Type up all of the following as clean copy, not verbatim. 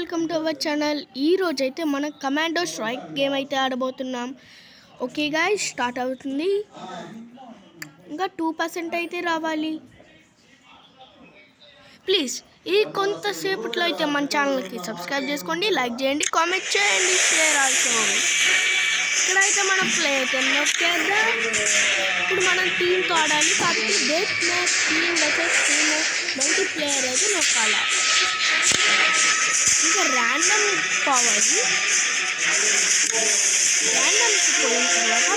Welcome to our channel. ఈ రోజు అయితే మనం కమాండో స్ట్రైక్ గేమ్ అయితే ఆడబోతున్నాం. ఓకే గాయ్స్, స్టార్ట్ అవుతుంది. ఇంకా 2% అయితే రావాలి. ప్లీజ్ ఈ కొంతసేపట్లో అయితే మన ఛానల్కి సబ్స్క్రైబ్ చేసుకోండి, లైక్ చేయండి, కామెంట్ చేయండి, షేర్ ఆల్సో. ఇక్కడైతే మనం ప్లే అయితే నొక్కేద్దాం. ఇప్పుడు మనం టీంతో ఆడాలి కాబట్టి death match, team versus team, multiplayer అయితే నొక్కాలి. ఇంకా ర్యాండమ్ కావాలి. ర్యాండమ్కి పోయిన తర్వాత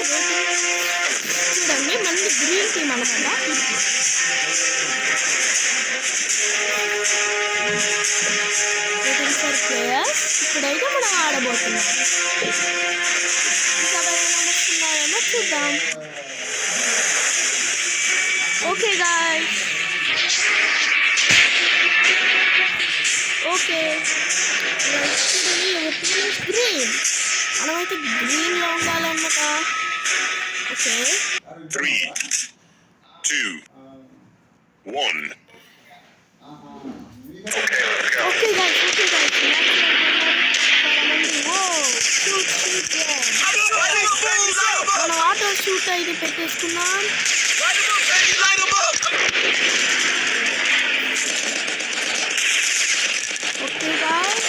చూడండి మనది గ్రీన్ టీమ్ అనమాట. Waiting for players. ఇప్పుడైతే మనం ఆడబోతున్నాం. ఇంకా ఎవరైనా వస్తున్నారేమో చూద్దాం. ఓకే గాయ్స్, ఓకే గ్రీన్, మనమైతే గ్రీన్లో ఉండాలన్నమాట. ఓకే 3, 2, 1. ఓకే గైస్, మనం ఆటో షూట్ అయితే పెట్టేసుకున్నాం. ఓకే గైస్,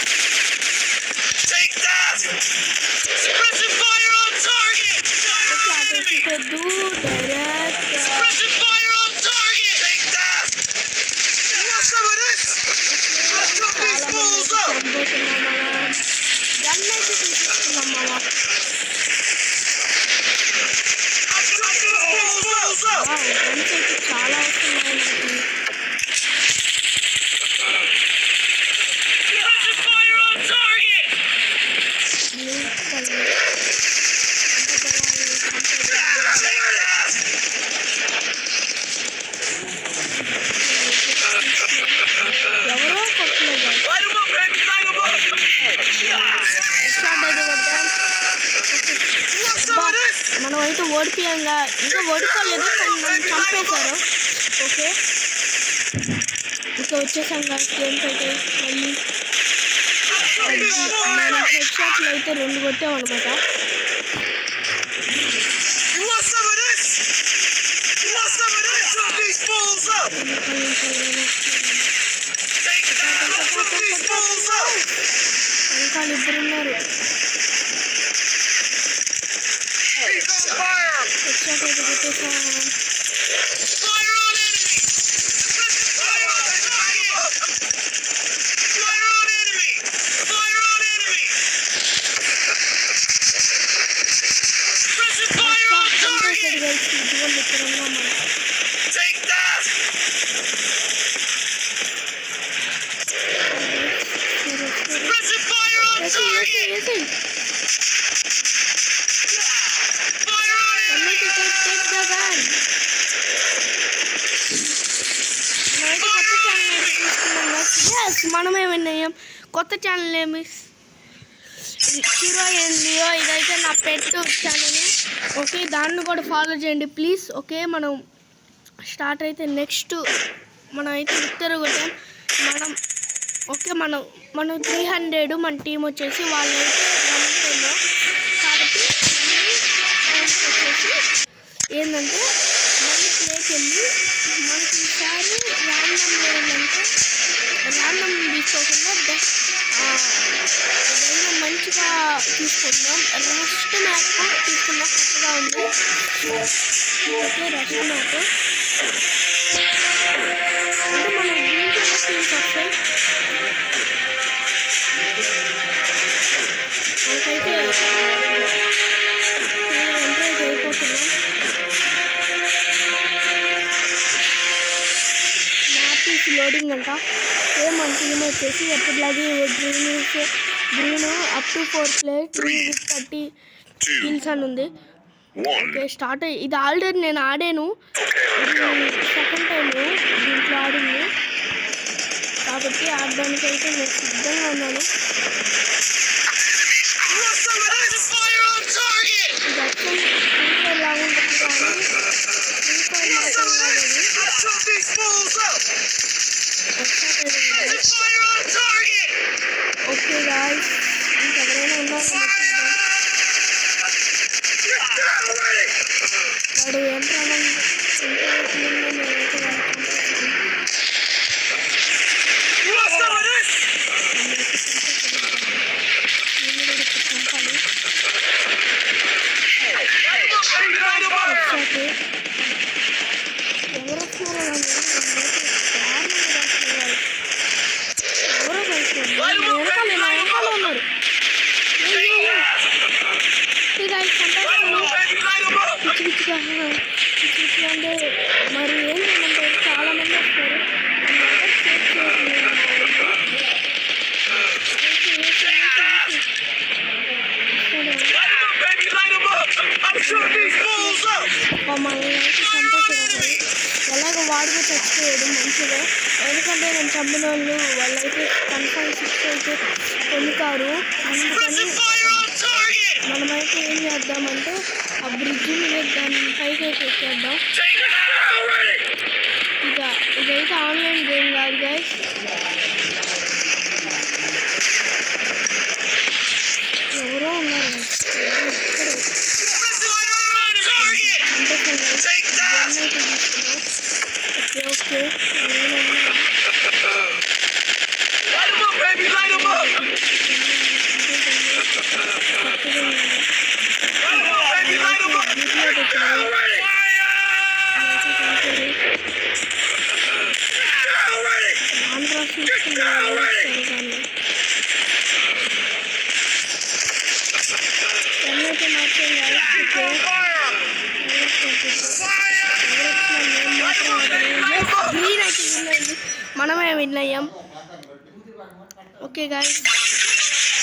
పెట్టద్దు డైరెక్ట్. గన్ అయితే తీసుకున్నాం మనం. గన్స్ అయితే చాలా వస్తున్నాయి మనకి. ఎవరో కొట్టలేదు. మనం అయితే ఓడిపోయాంగా, ఇంకా ఓడిపోలేదు కానీ మనం చంపేశారు. ఓకే ఇంకా వచ్చేసాంగా గేమ్స్ అయితే. మళ్ళీ మనం హెడ్ షాట్లు అయితే 2 కొట్టామన్నమాట. వెనకాల ఇద్దరున్నారు. హెడ్ షాట్ అయితే కొట్టేసాం. మనమే విన్నాం. కొత్త ఛానల్ ఏమి హీరో అండ్ లియో, ఇదైతే నా పెట్ ఛానల్. ఓకే, దాన్ని కూడా ఫాలో చేయండి ప్లీజ్. ఓకే, మనం స్టార్ట్ అయితే నెక్స్ట్ మనం అయితే విక్టరీ కొట్టాం మనం. ఓకే, మనం 300, మన టీం వచ్చేసి వాళ్ళైతే 110 కాబట్టి వచ్చేసి ఏంటంటే మళ్ళీ ప్లేకి వెళ్ళి మనకి ఈసారి ర్యాండమ్ ఏంటంటే ర్యాండమ్ తీసుకోకుండా ఏదైనా మంచిగా తీసుకుందాం. రెస్ట్ మ్యాప్ తీసుకున్నా కొత్తగా ఉంది. ఓకే, రెస్ట్ మ్యాప్ అంటే మనం టీమ్స్ వస్తాయి. మనకైతే ఎంకరేజ్ అయిపోతున్నాం. మ్యాప్ ఈస్ లోడింగ్ అంట. మన టీమ్ వచ్చేసి ఎప్పటిలాగే green up to 4 player 30 kills అని ఉంది. ఓకే, స్టార్ట్ ఇది ఆల్రెడీ నేను ఆడాను. ఇది సెకండ్ టైం దీంట్లో ఆడింది కాబట్టి ఆడడానికి అయితే నేను సిద్ధంగా ఉన్నాను. ఇది అచ్చం ఫ్రీ ఫైర్ లాగా ఉంటుంది కానీ ఫ్రీ ఫైర్ మాత్రం కాదు. ఓకే ఓకే గాయ్స్, ఇంకెవరైనా ఉన్నారో వాడు ఏంటన్నా అంటే మరి ఏంటంటే చాలా మంది వస్తారు. ఎలాగో వాడిగా చచ్చిపోయాడు మంచిగా, ఎందుకంటే నేను చంపిన వాళ్ళైతే కన్ఫర్మ్ 6 అయితే పొందుతారు. అందుకని మనమైతే ఏం చేద్దామంటే ఆ బ్రిడ్జ్ మీద దాన్ని పైకి అయితే ఎక్కేద్దాం. ఇదైతే ఆన్లైన్ గేమ్ కాదు గైస్, ఎవరో ఉన్నారు ఓకే మనమే విన్ అయ్యాం. ఓకే గాయ్స్,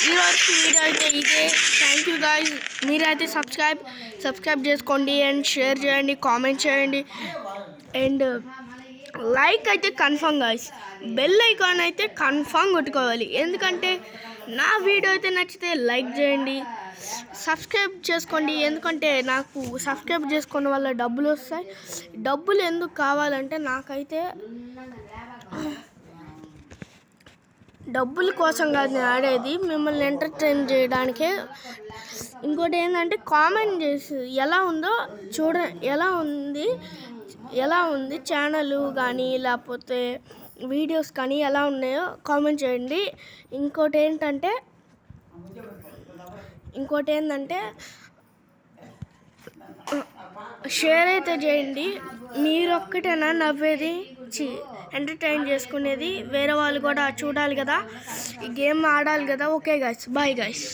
ఈరోజు వీడియో అయితే ఇదే. Thank you guys. మీరైతే సబ్స్క్రైబ్ చేసుకోండి అండ్ షేర్ చేయండి, కామెంట్ చేయండి అండ్ లైక్ అయితే కన్ఫర్మ్ గాయ్స్. బెల్ ఐకాన్ అయితే కన్ఫర్మ్ కొట్టుకోవాలి, ఎందుకంటే నా వీడియో అయితే నచ్చితే లైక్ చేయండి, సబ్స్క్రైబ్ చేసుకోండి. ఎందుకంటే నాకు సబ్స్క్రైబ్ చేసుకున్న వల్ల డబ్బులు వస్తాయి. డబ్బులు ఎందుకు కావాలంటే నాకైతే డబ్బుల కోసం కాదు నేను ఆడేది, మిమ్మల్ని ఎంటర్టైన్ చేయడానికే. ఇంకోటి ఏంటంటే కామెంట్ చేసి ఎలా ఉంది ఛానల్ కానీ లేకపోతే వీడియోస్ కానీ ఎలా ఉన్నాయో కామెంట్ చేయండి. ఇంకోటి ఏంటంటే షేర్ అయితే చేయండి. మీరొక్కటేనా నవ్వేది, ఎంటర్టైన్ చేసుకునేది? వేరే వాళ్ళు కూడా చూడాలి కదా, ఈ గేమ్ ఆడాలి కదా. Okay guys, bye guys.